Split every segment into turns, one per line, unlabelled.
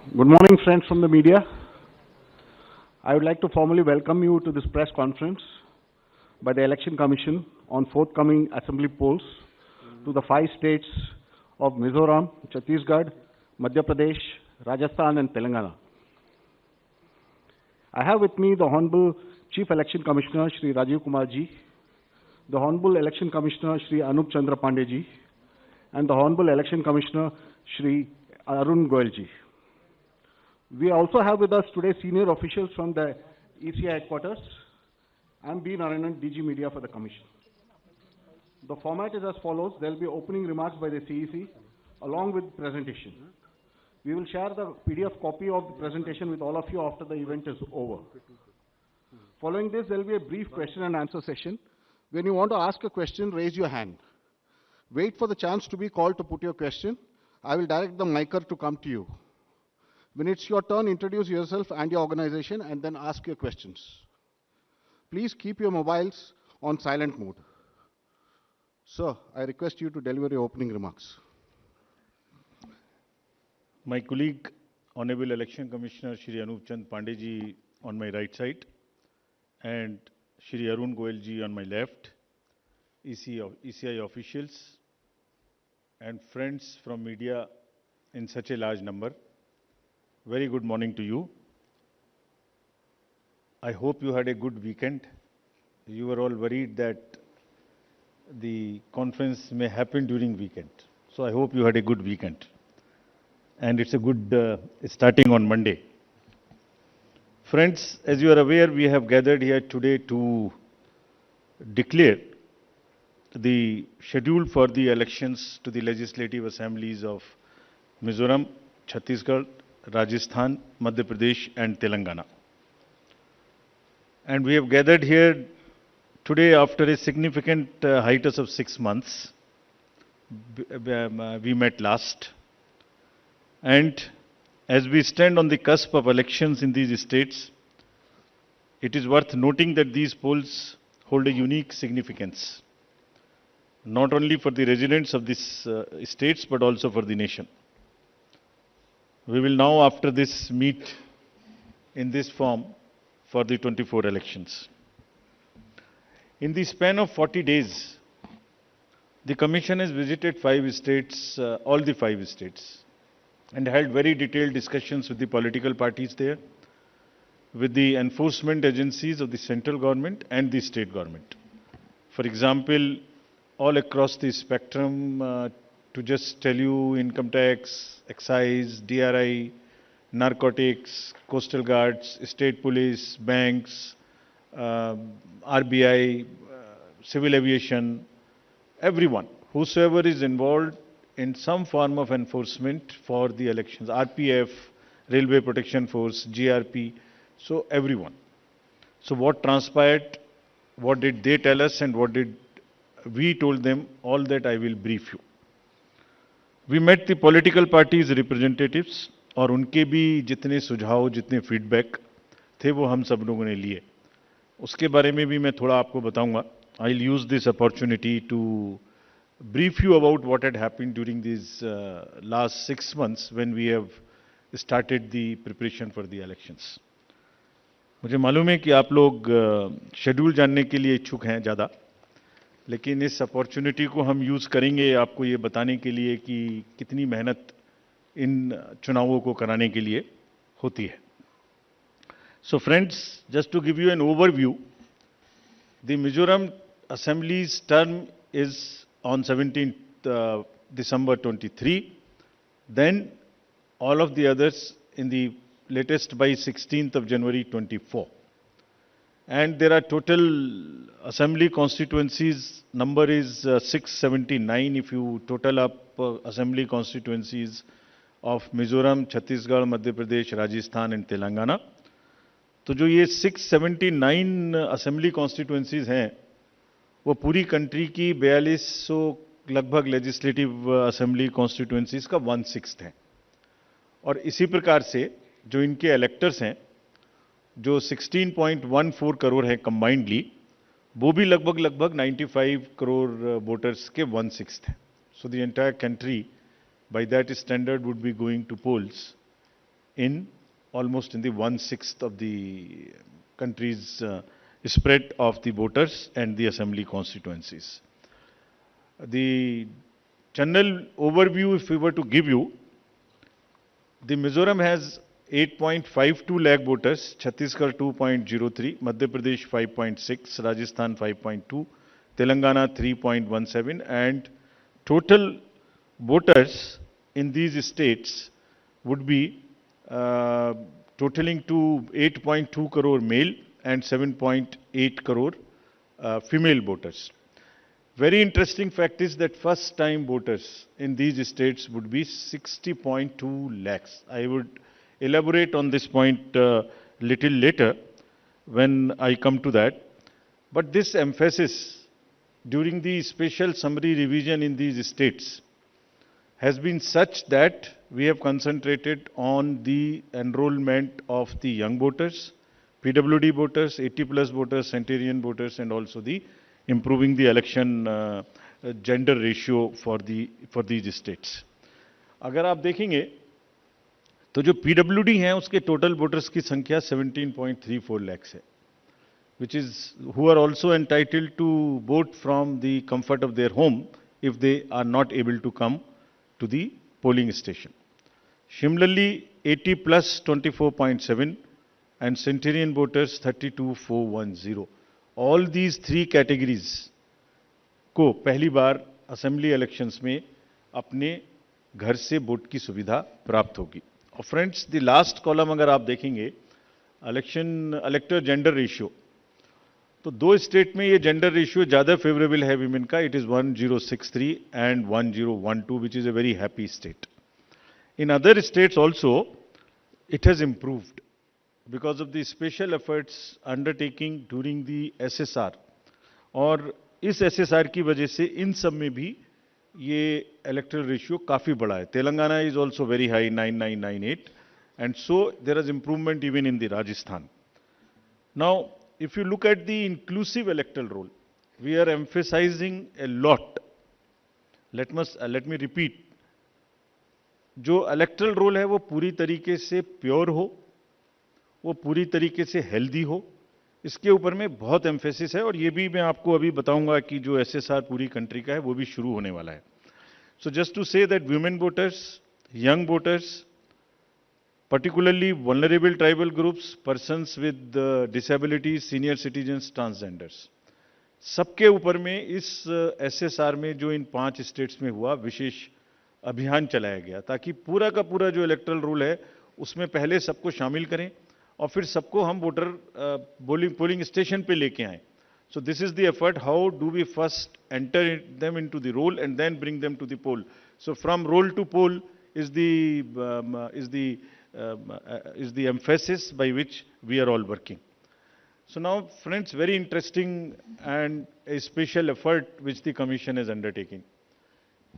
Good morning, friends from the media. I would like to formally welcome you to this press conference by the Election Commission on forthcoming assembly polls to the 5 states of Mizoram, Chhattisgarh, Madhya Pradesh, Rajasthan and Telangana. I have with me the Honorable Chief Election Commissioner Shri Rajiv Kumar Ji, the Honorable Election Commissioner Shri Anup Chandra Pandey Ji, and the Honorable Election Commissioner Shri Arun Goyal Ji. We also have with us today senior officials from the ECI headquarters. I am B. Narayanan, DG Media for the Commission. The format is as follows. There will be opening remarks by the CEC along with presentation. We will share the PDF copy of the presentation with all of you after the event is over. Following this, there will be a brief question and answer session. When you want to ask a question, raise your hand. Wait for the chance to be called to put your question. I will direct the micer to come to you. When it's your turn, introduce yourself and your organization and then ask your questions. Please keep your mobiles on silent mode. Sir, I request you to deliver your opening remarks.
My colleague, Honorable Election Commissioner Shri Anup Chandra Pandey Ji on my right side and Shri Arun Goyal Ji on my left, ECI officials and friends from media in such a large number. Very good morning to you. I hope you had a good weekend. You were all worried that the conference may happen during weekend. So I hope you had a good weekend. And it's a good starting on Monday. Friends, as you are aware, we have gathered here today to declare the schedule for the elections to the legislative assemblies of Mizoram, Chhattisgarh, Rajasthan, Madhya Pradesh and Telangana. And we have gathered here today after a significant hiatus of 6 months. We met last. And as we stand on the cusp of elections in these states, it is worth noting that these polls hold a unique significance, not only for the residents of these states, but also for the nation. We will now, after this, meet in this form for the 24 elections. In the span of 40 days, the Commission has visited 5 states, all the 5 states, and held very detailed discussions with the political parties there, with the enforcement agencies of the central government and the state government. For example, all across the spectrum, to just tell you, income tax, excise, DRI, narcotics, coastal guards, state police, banks, RBI, civil aviation, everyone, whosoever is involved in some form of enforcement for the elections, RPF, Railway Protection Force, GRP, so everyone. So what transpired, what did they tell us and what did we told them, all that I will brief you. We met the political parties representatives और उनके भी जितने सुझाव, जितने feedback थे वो हम सब लोगों ने लिए. उसके बारे में भी मैं थोड़ा आपको बताऊंगा. I'll use this opportunity to brief you about what had happened during these last 6 months when we have started the preparation for the elections. मुझे मालूम है कि आप लोग शेड्यूल जानने के लिए इच्छुक हैं ज़्यादा, लेकिन इस अपॉर्चुनिटी को हम यूज़ करेंगे आपको ये बताने के लिए कि कितनी मेहनत इन चुनावों को कराने के लिए होती है. So friends, just to give you an overview, the Mizoram Assembly's term is on 17th December 23, then all of the others in the latest by 16th of January 24. And there are total assembly constituencies, number is 679 if you total up assembly constituencies of Mizoram, Chhattisgarh, Madhya Pradesh, Rajasthan and Telangana. तो जो ये 679 assembly constituencies हैं, वो पूरी country की 4200 लगभग legislative assembly constituencies का 1/6 हैं. और इसी प्रकार से जो इनके electors हैं, जो 16.14 करोड़ है कंबाइंडली, वो भी लगभग 95 करोड़ वोटर्स के 1/6 हैं. So the entire country by that standard would be going to polls in almost in the 1/6 of the country's spread of the voters and the assembly constituencies. The general overview, if we were to give you, the Mizoram has 8.52 lakh voters, Chhattisgarh 2.03, Madhya Pradesh 5.6, Rajasthan 5.2, Telangana 3.17, and total voters in these states would be totaling to 8.2 crore male and 7.8 crore female voters. Very interesting fact is that first time voters in these states would be 60.2 lakhs. I would elaborate on this point little later when I come to that. But this emphasis during the special summary revision in these states has been such that we have concentrated on the enrollment of the young voters, PWD voters, 80 plus voters, centenarian voters, and also the improving the election gender ratio for these states. अगर आप देखेंगे तो जो PWD हैं उसके total voters की संख्या 17.34 lakhs है, which is who are also entitled to vote from the comfort of their home if they are not able to come to the polling station. Similarly, 80 plus 24.7 and centenarian voters 32,410. All these three categories को पहली बार assembly elections में अपने घर से vote की सुविधा प्राप्त होगी. और फ्रेंड्स, द लास्ट कॉलम अगर आप देखेंगे इलेक्टर जेंडर रेशियो, तो दो स्टेट में ये जेंडर रेशियो ज़्यादा फेवरेबल है विमेन का. It is 1063 and 1012, which is a very happy state. In other states also it has improved because of the special efforts undertaking during the SSR. और इस SSR की वजह से इन सब में भी ये electoral ratio काफ़ी बड़ा है. Telangana is also very high, 9998, and so there is improvement even in the Rajasthan. Now, if you look at the inclusive electoral roll, we are emphasizing a lot. Let me repeat. जो electoral roll है वो पूरी तरीके से pure हो, वो पूरी तरीके से हेल्दी हो, इसके ऊपर में बहुत एम्फेसिस है. और ये भी मैं आपको अभी बताऊंगा कि जो एसएसआर पूरी कंट्री का है वो भी शुरू होने वाला है. So just to say that women voters, young voters, particularly vulnerable tribal groups, persons with disabilities, senior citizens, transgenders, सबके ऊपर में इस एसएसआर में जो इन 5 स्टेट्स में हुआ विशेष अभियान चलाया गया, ताकि पूरा का पूरा जो इलेक्टरल रूल है उसमें पहले सबको शामिल करें और फिर सबको हम वोटर पोलिंग स्टेशन पे लेके आए. So this is the effort. How do we first enter them into the roll and then bring them to the poll. So from roll to poll is the emphasis by which we are all working. So now, friends, very interesting and a special effort which the Commission is undertaking.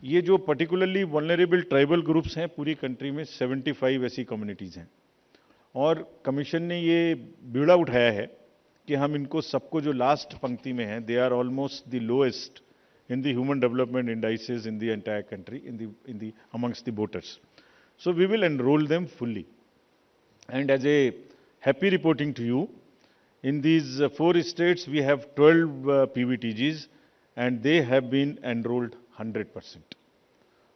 ये जो particularly vulnerable tribal groups हैं पूरी country में 75 ऐसी communities हैं, और commission ने ये बीड़ा उठाया है कि हम इनको सबको जो लास्ट पंक्ति में हैं, they are almost the lowest in the human development indices in the entire country, in the amongst the voters. So we will enroll them fully. And as a happy reporting to you, in these 4 states we have 12 PVTGs and they have been enrolled 100%.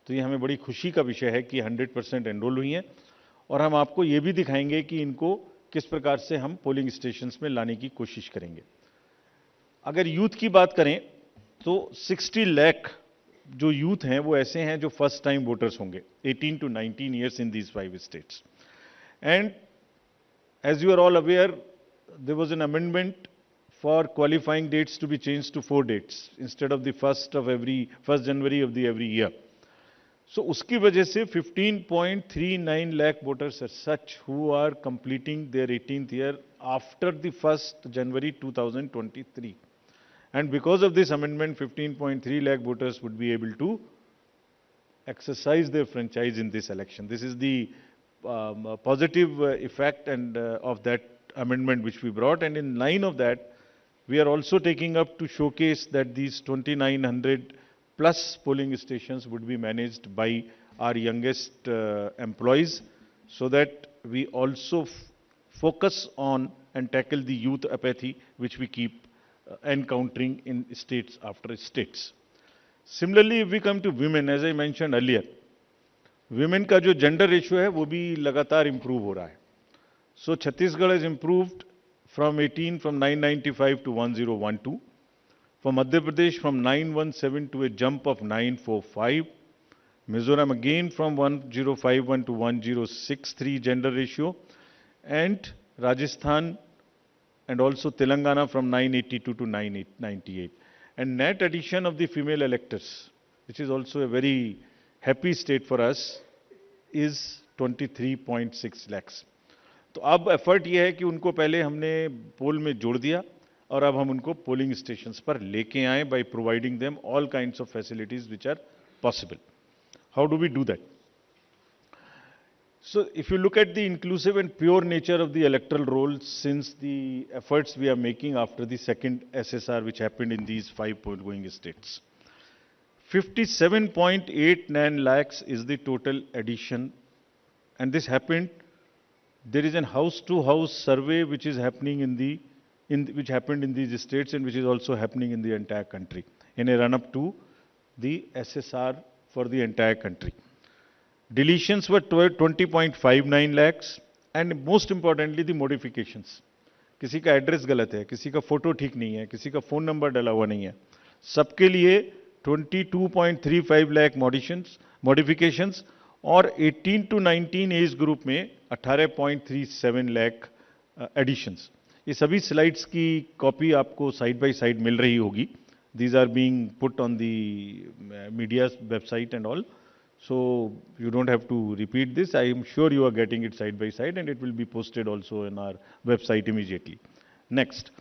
तो ये हमें बड़ी खुशी का विषय है कि 100% enrol हुई हैं, और हम आपको ये भी दिखाएंगे कि इनको किस प्रकार से हम पोलिंग स्टेशंस में लाने की कोशिश करेंगे. अगर यूथ की बात करें तो 60 लाख जो यूथ हैं वो ऐसे हैं जो फर्स्ट टाइम वोटर्स होंगे 18 to 19 years in these 5 states. And as you are all aware, there was an amendment for qualifying dates to be changed to 4 dates instead of the 1st January of the every year. So उसकी वजह से 15.39 lakh voters are such who are completing their 18th year after the 1st January 2023. And because of this amendment, 15.3 lakh voters would be able to exercise their franchise in this election. This is the positive effect and of that amendment which we brought. And in line of that, we are also taking up to showcase that these 2,900 plus polling stations would be managed by our youngest employees, so that we also focus on and tackle the youth apathy which we keep encountering in states after states. Similarly, if we come to women, as I mentioned earlier, women का जो gender ratio है वो भी लगातार improve हो रहा है. So Chhattisgarh has improved from 18 from 995 to 1012. For Madhya Pradesh from 917 to a jump of 945. Mizoram again from 1051 to 1063 gender ratio. And Rajasthan and also Telangana from 982 to 998. And net addition of the female electors, which is also a very happy state for us, is 23.6 lakhs. तो अब effort ये है कि उनको पहले हमने पोल में जोड़ दिया और अब हम उनको पोलिंग स्टेशंस पर लेके आए by providing them all kinds of facilities which are possible. How do we do that? So if you look at the inclusive and pure nature of the electoral roll since the efforts we are making after the second SSR which happened in these 5 point-going states, 57.89 lakhs is the total addition, and this happened. There is a house-to-house survey which is happening which happened in these states and which is also happening in the entire country in a run-up to the SSR for the entire country. Deletions were 20.59 lakhs, and most importantly the modifications. किसी का address गलत है, किसी का photo ठीक नहीं है, किसी का फोन नंबर डाला हुआ नहीं है, सबके लिए 22.35 लाख मॉडिफिकेशंस और 18 to 19 एज ग्रुप में 18.37 लाख एडिशंस. ये सभी स्लाइड्स की कॉपी आपको साइड बाय साइड मिल रही होगी. These are being put on the media's website and all. So you don't have to repeat this. I am sure you are getting it side by side and it will be posted also in our website immediately. Next.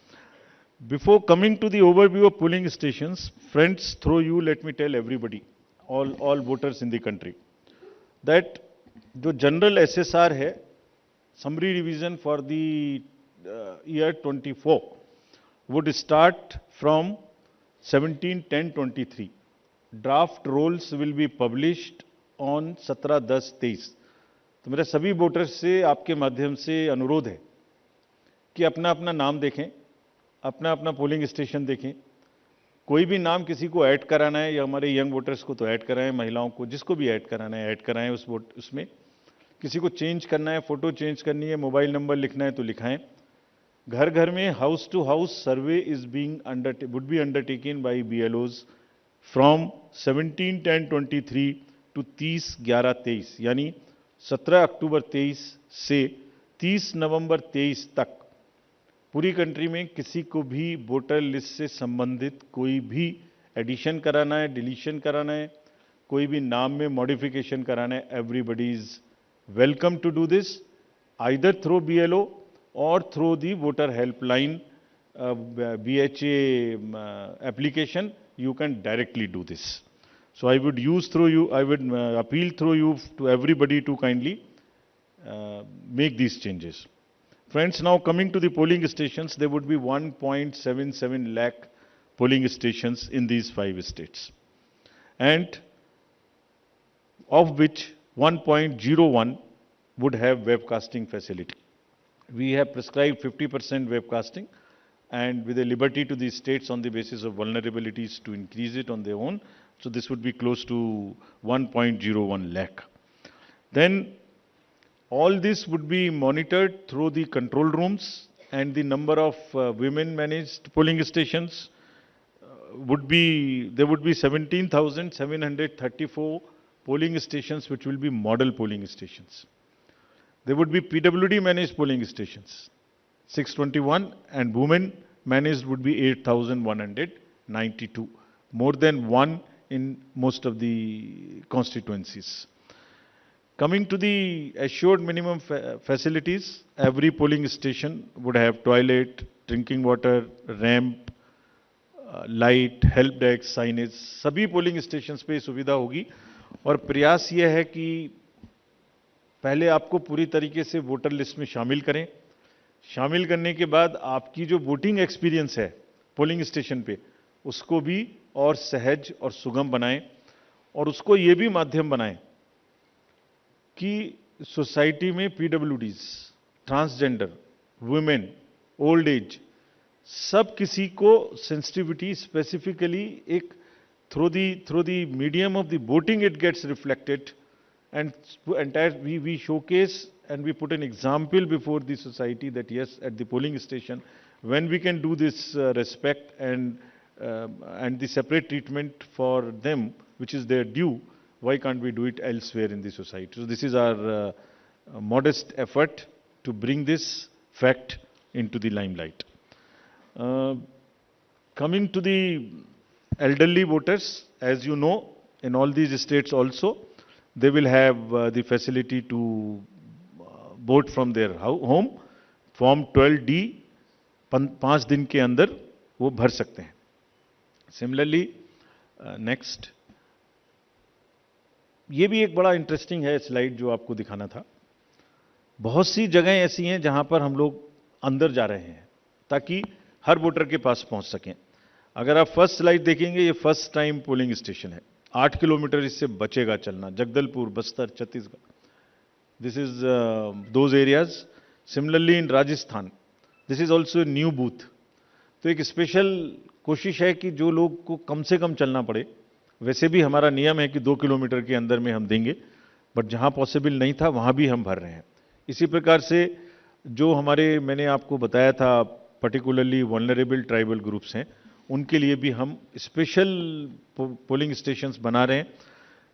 Before coming to the overview of polling stations, friends, through you, let me tell everybody, all voters in the country, that the general SSR hai, summary revision for the year 24 would start from 17/10/23. Draft rolls will be published on 17/10/23. तो मेरा सभी voters से आपके माध्यम से अनुरोध है कि अपना अपना नाम देखें, अपना अपना पोलिंग स्टेशन देखें. कोई भी नाम किसी को ऐड कराना है या हमारे यंग वोटर्स को तो ऐड कराएं, महिलाओं को जिसको भी ऐड कराना है ऐड कराएं उसमें. किसी को चेंज करना है, फोटो चेंज करनी है, मोबाइल नंबर लिखना है तो लिखाएं. घर घर में house to house survey would be undertaken by BLOs from 17/10/23 to 30/11/23, यानी 17 अक्टूबर 23 से 30 नवंबर 23 तक पूरी कंट्री में किसी को भी वोटर लिस्ट से संबंधित कोई भी एडिशन कराना है, डिलीशन कराना है, कोई भी नाम में मॉडिफिकेशन कराना है, everybody is welcome to do this either through BLO or through the voter helpline BHA application. You can directly do this. So I would appeal through you to everybody to kindly make these changes. Friends, now coming to the polling stations, there would be 1.77 lakh polling stations in these 5 states, and of which 1.01 would have webcasting facility. We have prescribed 50% webcasting, and with a liberty to the states on the basis of vulnerabilities to increase it on their own. So this would be close to 1.01 lakh. Then all this would be monitored through the control rooms, and the number of women managed polling stations there would be 17,734 polling stations which will be model polling stations. There would be PWD managed polling stations, 621, and women managed would be 8,192, more than one in most of the constituencies. Coming to the assured minimum facilities, every polling station would have toilet, drinking water, ramp, light, help desk, signage. सभी polling stations पे सुविधा होगी, और प्रयास यह है कि पहले आपको पूरी तरीके से वोटर लिस्ट में शामिल करें. शामिल करने के बाद आपकी जो वोटिंग एक्सपीरियंस है पोलिंग स्टेशन पे, उसको भी और सहज और सुगम बनाएं, और उसको ये भी माध्यम बनाएं कि सोसाइटी में PwDs, transgender, women, old age, सब किसी को सेंसिटिविटी स्पेसिफिकली एक through the medium of the voting it gets reflected, and entire we showcase and we put an example before the society that yes, at the polling station, when we can do this respect and the separate treatment for them which is their due, why can't we do it elsewhere in the society? So this is our modest effort to bring this fact into the limelight. Coming to the elderly voters, as you know, in all these states also they will have the facility to vote from their home. Form 12D 5 दिन के अंदर वो भर सकते हैं. Similarly next, ये भी एक बड़ा इंटरेस्टिंग है स्लाइड जो आपको दिखाना था. बहुत सी जगहें ऐसी हैं जहां पर हम लोग अंदर जा रहे हैं ताकि हर वोटर के पास पहुंच सकें. अगर आप फर्स्ट स्लाइड देखेंगे, ये फर्स्ट टाइम पोलिंग स्टेशन है. 8 किलोमीटर इससे बचेगा चलना. Jagdalpur, Bastar, Chhattisgarh, this is those areas. Similarly in Rajasthan, this is also new booth. तो एक स्पेशल कोशिश है कि जो लोग को कम से कम चलना पड़े. वैसे भी हमारा नियम है कि 2 किलोमीटर के अंदर में हम देंगे, बट जहां पॉसिबल नहीं था वहां भी हम भर रहे हैं. इसी प्रकार से जो हमारे, मैंने आपको बताया था, पर्टिकुलरली वल्नरेबल ट्राइबल ग्रुप्स हैं, उनके लिए भी हम स्पेशल पोलिंग स्टेशंस बना रहे हैं.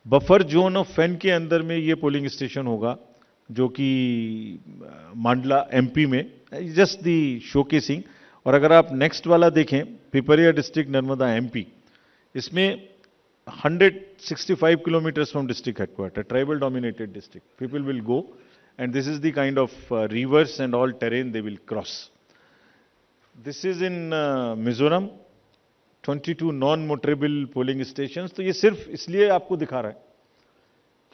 बफर जोन ऑफ फैन के अंदर में ये पोलिंग स्टेशन होगा, जो कि मांडला एमपी में, जस्ट दी शोकेसिंग. और अगर आप नेक्स्ट वाला देखें, पिपरिया डिस्ट्रिक्ट, नर्मदा एमपी, इसमें 165 kilometres from district headquarter, tribal dominated district. People will go and this is the kind of reverse and all terrain they will cross. This is in Mizoram, 22 non motorable polling stations. तो ये सिर्फ इसलिए आपको दिखा रहा है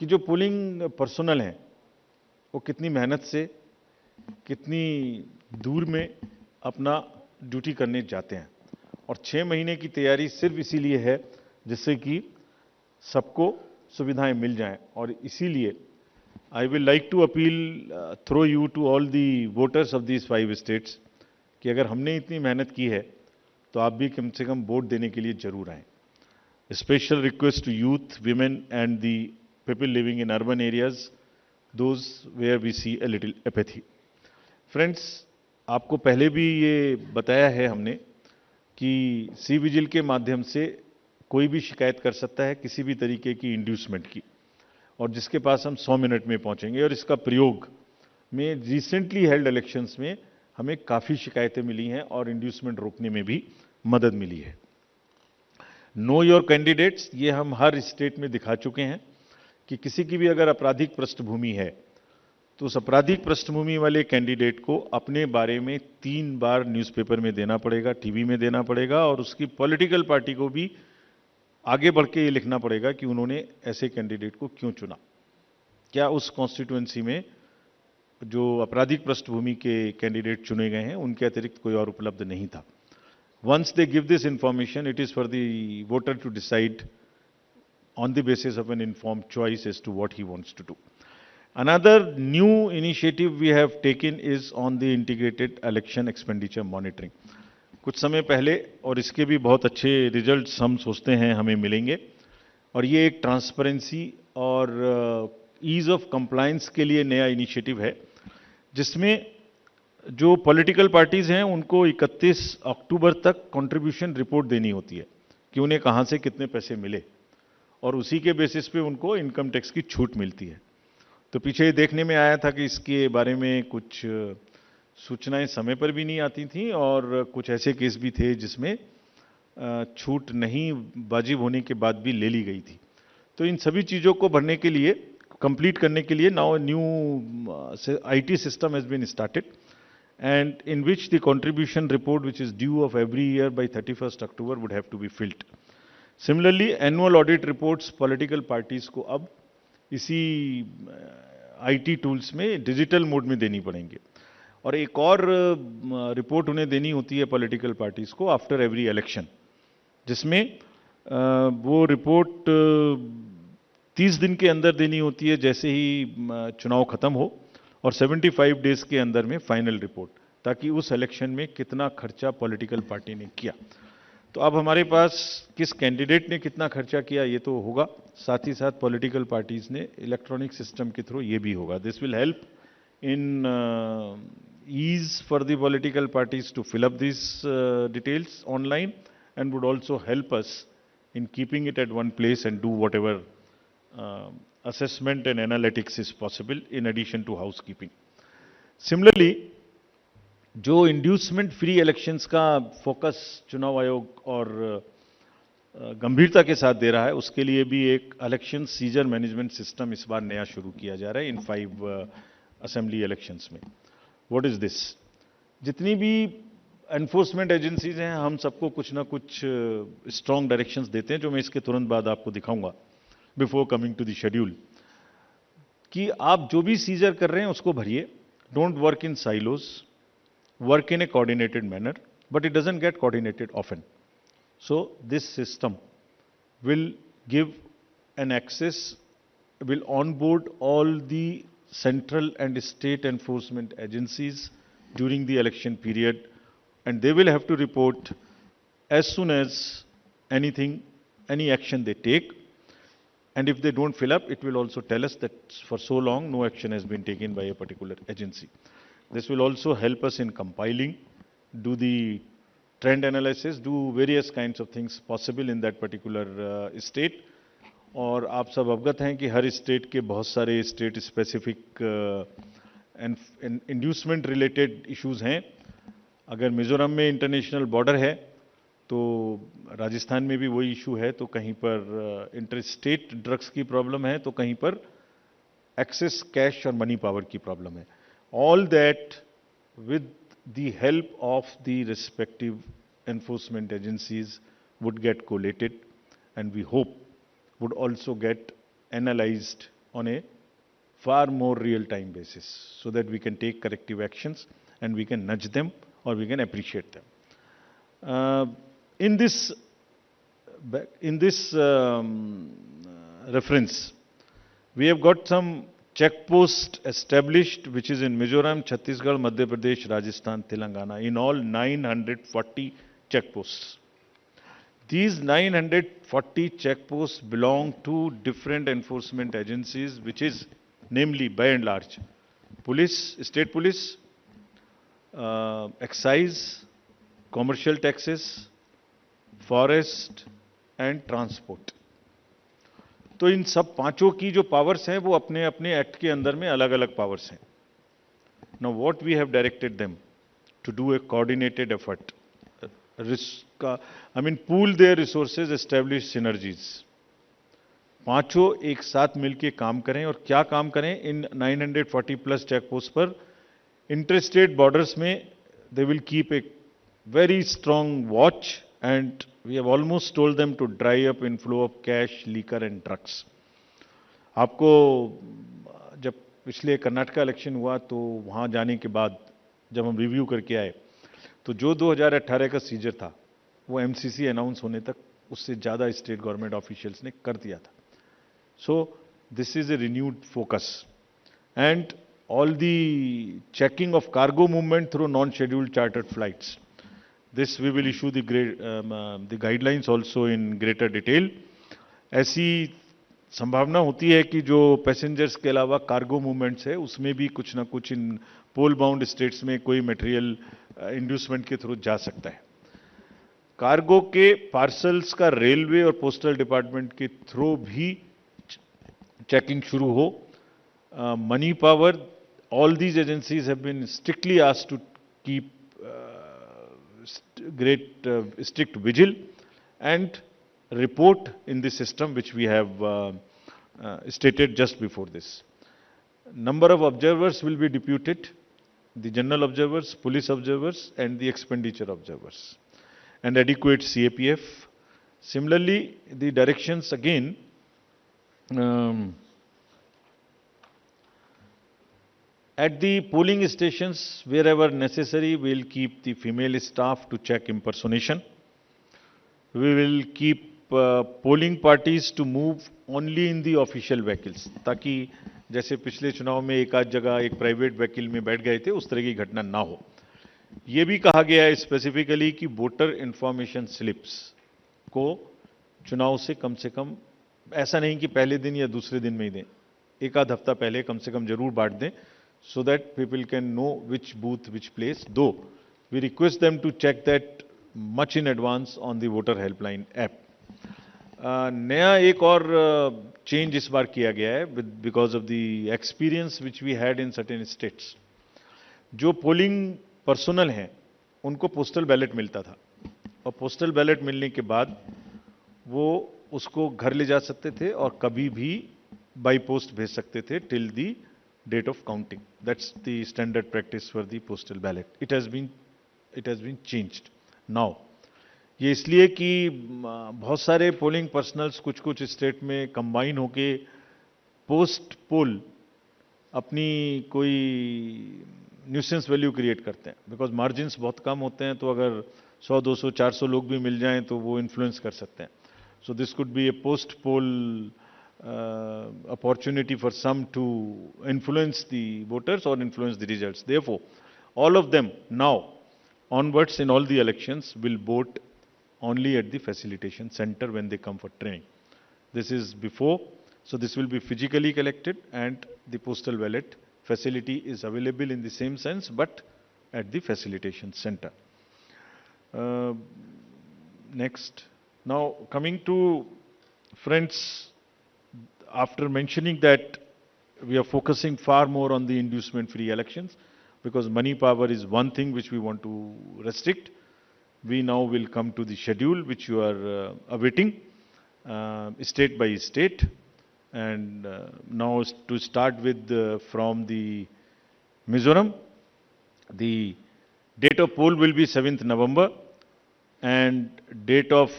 कि जो पोलिंग पर्सोनल हैं वो कितनी मेहनत से, कितनी दूर में अपना ड्यूटी करने जाते हैं. और 6 महीने की तैयारी सिर्फ इसीलिए है जिससे कि सबको सुविधाएं मिल जाएं. और इसीलिए I will like to appeal through you to all the voters of these 5 states कि अगर हमने इतनी मेहनत की है तो आप भी कम से कम वोट देने के लिए जरूर आएं. Special request to youth, women and the people living in urban areas, those where we see a little apathy. Friends, आपको पहले भी ये बताया है हमने कि सी विजिल के माध्यम से कोई भी शिकायत कर सकता है किसी भी तरीके की इंड्यूसमेंट की, और जिसके पास हम 100 मिनट में पहुंचेंगे. और इसका प्रयोग में रिसेंटली हेल्ड इलेक्शंस में हमें काफ़ी शिकायतें मिली हैं और इंड्यूसमेंट रोकने में भी मदद मिली है. नो योर कैंडिडेट्स, ये हम हर स्टेट में दिखा चुके हैं कि किसी की भी अगर आपराधिक पृष्ठभूमि है तो उस आपराधिक पृष्ठभूमि वाले कैंडिडेट को अपने बारे में 3 बार न्यूज़पेपर में देना पड़ेगा, टीवी में देना पड़ेगा, और उसकी पॉलिटिकल पार्टी को भी आगे बढ़ के ये लिखना पड़ेगा कि उन्होंने ऐसे कैंडिडेट को क्यों चुना, क्या उस कॉन्स्टिट्यूएंसी में जो आपराधिक पृष्ठभूमि के कैंडिडेट चुने गए हैं उनके अतिरिक्त कोई और उपलब्ध नहीं था. Once they give this information, it is for the voter to decide on the basis of an informed choice as to what he wants to do. Another new initiative we have taken is on the integrated election expenditure monitoring. कुछ समय पहले, और इसके भी बहुत अच्छे results हम सोचते हैं हमें मिलेंगे, और ये एक ट्रांसपेरेंसी और ईज ऑफ कंप्लायंस के लिए नया इनिशिएटिव है, जिसमें जो पॉलिटिकल पार्टीज हैं उनको 31 अक्टूबर तक कंट्रीब्यूशन रिपोर्ट देनी होती है कि उन्हें कहां से कितने पैसे मिले, और उसी के बेसिस पे उनको इनकम टैक्स की छूट मिलती है. तो पीछे ये देखने में आया था कि इसके बारे में कुछ सूचनाएं समय पर भी नहीं आती थी, और कुछ ऐसे केस भी थे जिसमें छूट नहीं वाजिब होने के बाद भी ले ली गई थी. तो इन सभी चीज़ों को भरने के लिए, कंप्लीट करने के लिए now new IT system has been started, and in which the contribution report which is due of every year by 31 October would have to be filled. Similarly annual audit reports political parties को अब इसी IT tools में digital mode में देनी पड़ेंगे, और एक और रिपोर्ट उन्हें देनी होती है पॉलिटिकल पार्टीज को आफ्टर एवरी इलेक्शन, जिसमें वो रिपोर्ट 30 दिन के अंदर देनी होती है जैसे ही चुनाव खत्म हो, और 75 डेज के अंदर में फाइनल रिपोर्ट, ताकि उस इलेक्शन में कितना खर्चा पॉलिटिकल पार्टी ने किया। तो अब हमारे पास किस कैंडिडेट ने कितना खर्चा किया ये तो होगा, साथ ही साथ पॉलिटिकल पार्टीज ने इलेक्ट्रॉनिक सिस्टम के थ्रू ये भी होगा। This will help in ease for the political parties to fill up these details online, and would also help us in keeping it at one place and do whatever assessment and analytics is possible in addition to housekeeping. Similarly, जो inducement free elections का focus चुनाव आयोग और गंभीरता के साथ दे रहा है, उसके लिए भी एक इलेक्शन सीजर मैनेजमेंट सिस्टम इस बार नया शुरू किया जा रहा है इन 5 असेंबली इलेक्शंस में। What is this? जितनी भी एनफोर्समेंट एजेंसीज हैं, हम सबको कुछ ना कुछ स्ट्रॉन्ग डायरेक्शंस देते हैं, जो मैं इसके तुरंत बाद आपको दिखाऊंगा before coming to the schedule, कि आप जो भी सीजर कर रहे हैं उसको भरिए, don't work in silos, work in a coordinated manner, but it doesn't get coordinated often. So this system will give an access, will onboard all the central and state enforcement agencies during the election period, and they will have to report as soon as any action they take. And if they don't fill up, it will also tell us that for so long no action has been taken by a particular agency. This will also help us in compiling, do the trend analysis, do various kinds of things possible in that particular state. और आप सब अवगत हैं कि हर state के बहुत सारे state specific inducement related issues हैं। अगर मिजोरम में इंटरनेशनल बॉर्डर है तो राजस्थान में भी वही इशू है, तो कहीं पर इंटर स्टेट ड्रग्स की प्रॉब्लम है, तो कहीं पर एक्सेस कैश और मनी पावर की प्रॉब्लम है। All that with the help of the respective enforcement agencies would get collated, and we hope would also get analyzed on a far more real-time basis, so that we can take corrective actions and we can nudge them or we can appreciate them. In this reference, we have got some check post established, which is in Mizoram, Chhattisgarh, Madhya Pradesh, Rajasthan, Telangana, in all 940 check posts. These 940 check posts belong to different enforcement agencies, which is namely, by and large, police, state police, excise, commercial taxes, forest and transport. तो इन सब पांचों की जो powers हैं वो अपने अपने act के अंदर में अलग अलग पावर्स हैं। Now what we have directed them to do a coordinated effort, pool their resources, establish synergies. पांचों एक साथ मिलके काम करें, और क्या काम करें? इन 940 प्लस चेक पोस्ट पर इंटरस्टेट बॉर्डर्स में they will keep a very strong watch, and we have almost told them to dry up inflow of cash, liquor and drugs. आपको जब पिछले कर्नाटका इलेक्शन हुआ तो वहाँ जाने के बाद जब हम रिव्यू करके आए तो जो 2018 का सीजर था वो एमसीसी अनाउंस होने तक उससे ज़्यादा स्टेट गवर्नमेंट ऑफिशियल्स ने कर दिया था। सो this is a renewed focus, and all the checking of cargo movement through non scheduled chartered flights, this we will issue the guidelines also in greater detail. ऐसी संभावना होती है कि जो पैसेंजर्स के अलावा कार्गो मूवमेंट्स है उसमें भी कुछ ना कुछ इन पोल बाउंड स्टेट्स में कोई मटेरियल इंड्यूसमेंट के थ्रू जा सकता है। कार्गो के पार्सल्स का रेलवे और पोस्टल डिपार्टमेंट के थ्रू भी चेकिंग शुरू हो। Money power, all these agencies have been strictly asked to keep strict vigil and report in the system which we have stated just before this. Number of observers will be deputed, the general observers, police observers and the expenditure observers, and adequate CAPF. Similarly, the directions again at the polling stations, wherever necessary, we will keep the female staff to check impersonation. We will keep polling parties to move only in the official vehicles, ताकि जैसे पिछले चुनाव में एक आध जगह एक private vehicle में बैठ गए थे, उस तरह की घटना ना हो। ये भी कहा गया है स्पेसिफिकली कि वोटर इंफॉर्मेशन स्लिप्स को चुनाव से कम, ऐसा नहीं कि पहले दिन या दूसरे दिन में ही दें, एक आध हफ्ता पहले कम से कम जरूर बांट दें, so that people can know which booth, which place. Though we request them to check that much in advance on the voter helpline app. नया एक और चेंज इस बार किया गया है because of the experience which we had in certain states. जो polling personal हैं उनको पोस्टल बैलेट मिलता था, और पोस्टल बैलेट मिलने के बाद वो उसको घर ले जा सकते थे और कभी भी बाई पोस्ट भेज सकते थे till the date of counting. That's the standard practice for the postal ballot. It has been changed now. ये इसलिए कि बहुत सारे पोलिंग पर्सनल्स कुछ स्टेट में कंबाइन होके पोस्ट पोल अपनी कोई न्यूसेंस वैल्यू क्रिएट करते हैं, बिकॉज मार्जिन्स बहुत कम होते हैं, तो अगर 100, 200, 400 लोग भी मिल जाएं तो वो इन्फ्लुएंस कर सकते हैं. So this could be A post pole opportunity for some to influence the voters or influence the results. Therefore, all of them now onwards in all the elections will vote only at the facilitation center when they come for training. This is before, so this will be physically collected, and the postal ballot facility is available in the same sense but at the facilitation center. Next. Now coming to friends, after mentioning that we are focusing far more on the inducement-free elections, because money power is one thing which we want to restrict, we now will come to the schedule which you are awaiting, state by state. And now to start with from the Mizoram, the date of poll will be 7th November, and date of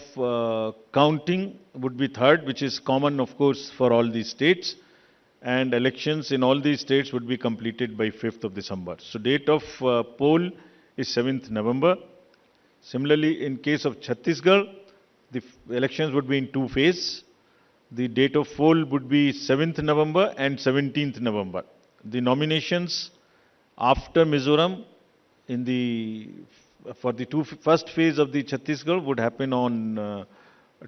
counting would be 3rd, which is common, of course, for all these states, and elections in all these states would be completed by 5th of December. So date of poll is 7th November. Similarly, in case of Chhattisgarh, the elections would be in 2 phases. The date of poll would be 7th November and 17th November. The nominations after Mizoram for the first phase of the Chhattisgarh would happen on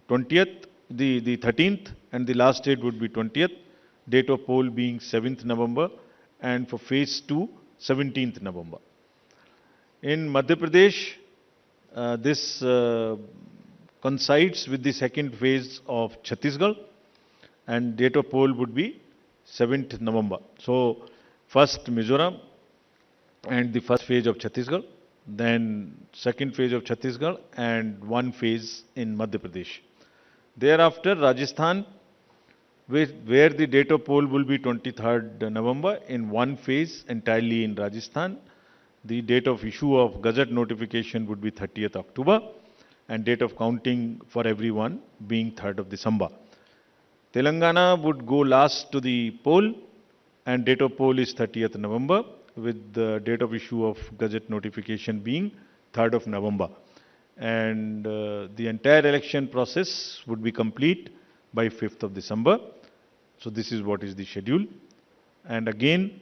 20th, the 13th, and the last date would be 20th, date of poll being 7th November, and for phase 2, 17th November. In Madhya Pradesh, this coincides with the second phase of Chhattisgarh, and date of poll would be 7th November. So, first Mizoram and the first phase of Chhattisgarh, then second phase of Chhattisgarh, and one phase in Madhya Pradesh. Thereafter, Rajasthan, where the date of poll will be 23rd November in one phase entirely in Rajasthan. The date of issue of Gazette notification would be 30th October, and date of counting for everyone being 3rd of December. Telangana would go last to the poll, and date of poll is 30th November, with the date of issue of Gazette notification being 3rd of November. And the entire election process would be complete by 5th of December. So this is what is the schedule. And again,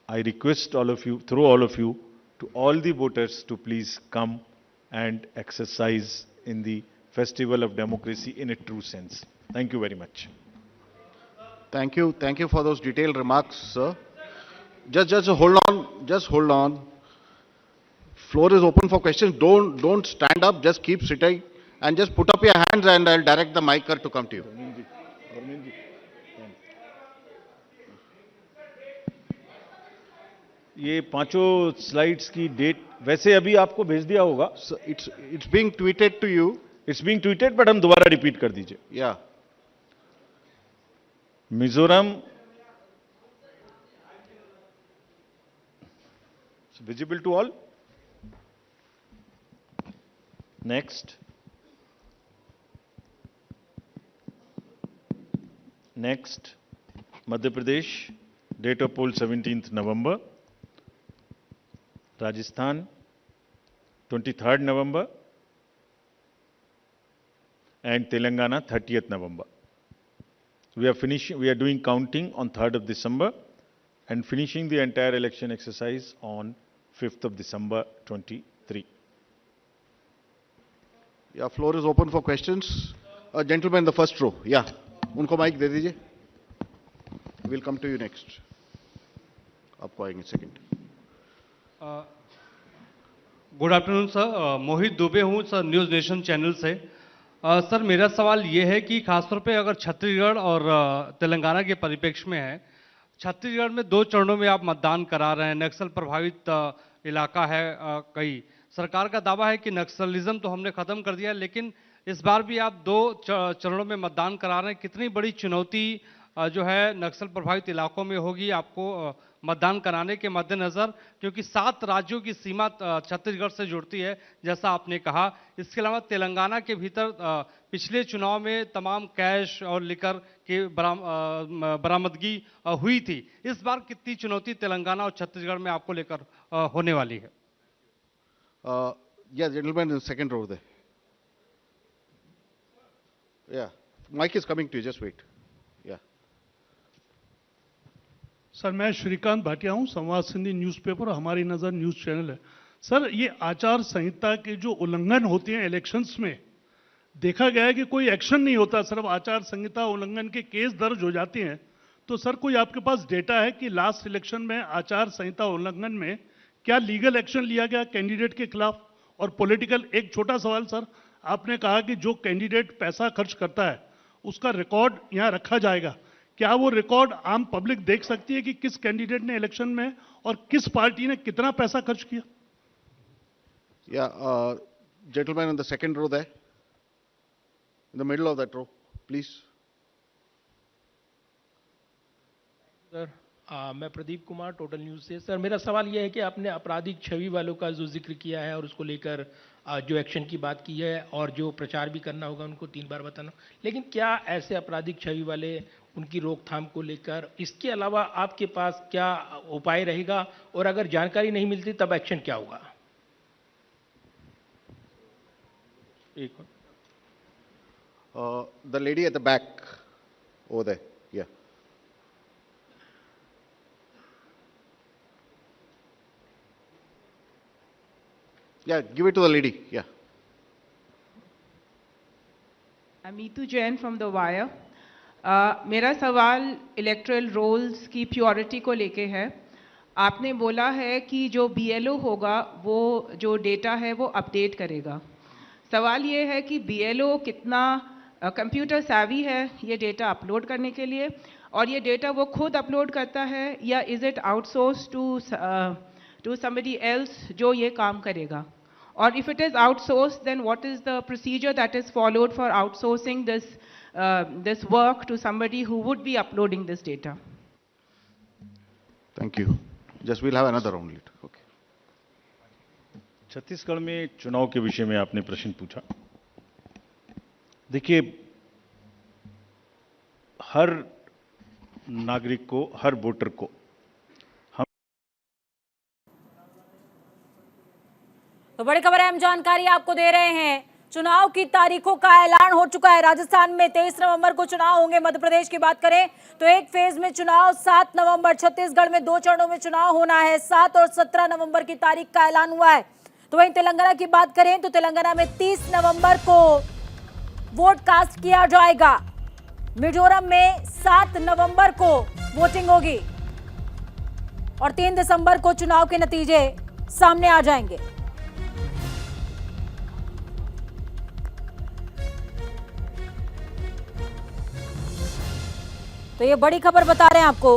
I request all of you, through all of you, to all the voters to please come and exercise in the festival of democracy in a true sense. Thank you very much.
Thank you for those detailed remarks, sir. Just hold on. Floor is open for questions. Don't stand up. Just keep sitting and just put up your hands, and I'll direct the mic to come to you.
ये पांचों slides की date वैसे अभी आपको भेज दिया होगा.
It's being tweeted to you.
It's being tweeted, but हम दोबारा रिपीट कर दीजिए.
Yeah.
Mizoram. It's visible to all. Next. Madhya Pradesh, date of poll 17th November. Rajasthan, 23rd November. and Telangana 30th November. We are doing counting on 3rd of December and finishing the entire election exercise on 5th of December 23.
Yeah, floor is open for questions. Gentleman in the first row. Yeah, उनको mic दे दीजिए. We'll come to you next. आपको आएंगे second.
Good afternoon sir, मोहित दुबे हूँ sir, news nation channel से। Sir मेरा सवाल ये है कि खासतौर पे अगर छत्तीसगढ़ और तेलंगाना के परिप्रेक्ष्य में है, छत्तीसगढ़ में 2 चरणों में आप मतदान करा रहे हैं, नक्सल प्रभावित इलाका है कई। सरकार का दावा है कि नक्सलिज्म तो हमने ख़त्म कर दिया, लेकिन इस बार भी आप 2 चरणों में मतदान करा रहे हैं। कितनी बड़ी चुनौती जो है नक्सल प्रभावित इलाकों में होगी आपको मतदान कराने के मद्देनज़र, क्योंकि 7 राज्यों की सीमा छत्तीसगढ़ से जुड़ती है जैसा आपने कहा। इसके अलावा तेलंगाना के भीतर पिछले चुनाव में तमाम कैश और लिकर की बरामदगी हुई थी। इस बार कितनी चुनौती तेलंगाना और छत्तीसगढ़ में आपको लेकर होने वाली है?
Yeah, gentleman in the second row there. Yeah, mic is coming to you, just wait. Yeah.
Sir मैं श्रीकांत भाटिया हूं, संवाद सिंधी न्यूज़पेपर और हमारी नज़र न्यूज़ चैनल है। सर ये आचार संहिता के जो उल्लंघन होते हैं इलेक्शंस में, देखा गया है कि कोई एक्शन नहीं होता, सिर्फ आचार संहिता उल्लंघन के केस दर्ज हो जाते हैं। तो सर कोई आपके पास डेटा है कि लास्ट इलेक्शन में आचार संहिता उल्लंघन में क्या लीगल एक्शन लिया गया कैंडिडेट के खिलाफ? और पॉलिटिकल, एक छोटा सवाल सर, आपने कहा कि जो कैंडिडेट पैसा खर्च करता है उसका रिकॉर्ड यहाँ रखा जाएगा, क्या वो रिकॉर्ड आम पब्लिक देख सकती है कि किस कैंडिडेट ने इलेक्शन में और किस पार्टी ने कितना पैसा खर्च किया?
Yeah, gentleman in the second row there, in the middle of that row, please.
Sir मैं प्रदीप कुमार, टोटल न्यूज़ से। सर मेरा सवाल यह है कि आपने आपराधिक छवि वालों का जो जिक्र किया है और उसको लेकर जो एक्शन की बात की है और जो प्रचार भी करना होगा उनको 3 बार बताना, लेकिन क्या ऐसे आपराधिक छवि वाले, उनकी रोकथाम को लेकर इसके अलावा आपके पास क्या उपाय रहेगा, और अगर जानकारी नहीं मिलती तब एक्शन क्या होगा?
The lady at the back over there. Yeah. Yeah, give it to the lady. Yeah.
I'm Meetu Jain from The Wire. मेरा सवाल इलेक्टोरल रोल्स की प्योरिटी को लेके है। आपने बोला है कि जो BLO होगा वो जो डेटा है वो अपडेट करेगा। सवाल ये है कि BLO कितना कंप्यूटर savvy है ये डेटा अपलोड करने के लिए, और ये डेटा वो खुद अपलोड करता है या is it outsource to somebody else जो ये काम करेगा? और if it is outsourced, then what is the procedure that is followed for outsourcing this work to somebody who would be uploading this data?
Thank you. Just we'll have another round later. Okay.
Chhattisgarh में चुनाव के विषय में आपने प्रश्न पूछा। देखिए, हर नागरिक को, हर वोटर को
तो बड़ी खबर, अहम जानकारी आपको दे रहे हैं। चुनाव की तारीखों का ऐलान हो चुका है। राजस्थान में 23 नवंबर को चुनाव होंगे। मध्य प्रदेश की बात करें तो एक फेज में चुनाव 7 नवंबर, छत्तीसगढ़ में 2 चरणों में चुनाव होना है। 7 और 17 नवंबर की तारीख का ऐलान हुआ है। तो वहीं तेलंगाना की बात करें तो तेलंगाना में 30 नवंबर को वोट कास्ट किया जाएगा। मिजोरम में 7 नवंबर को वोटिंग होगी और 3 दिसंबर को चुनाव के नतीजे सामने आ जाएंगे। तो ये बड़ी खबर बता रहे हैं आपको।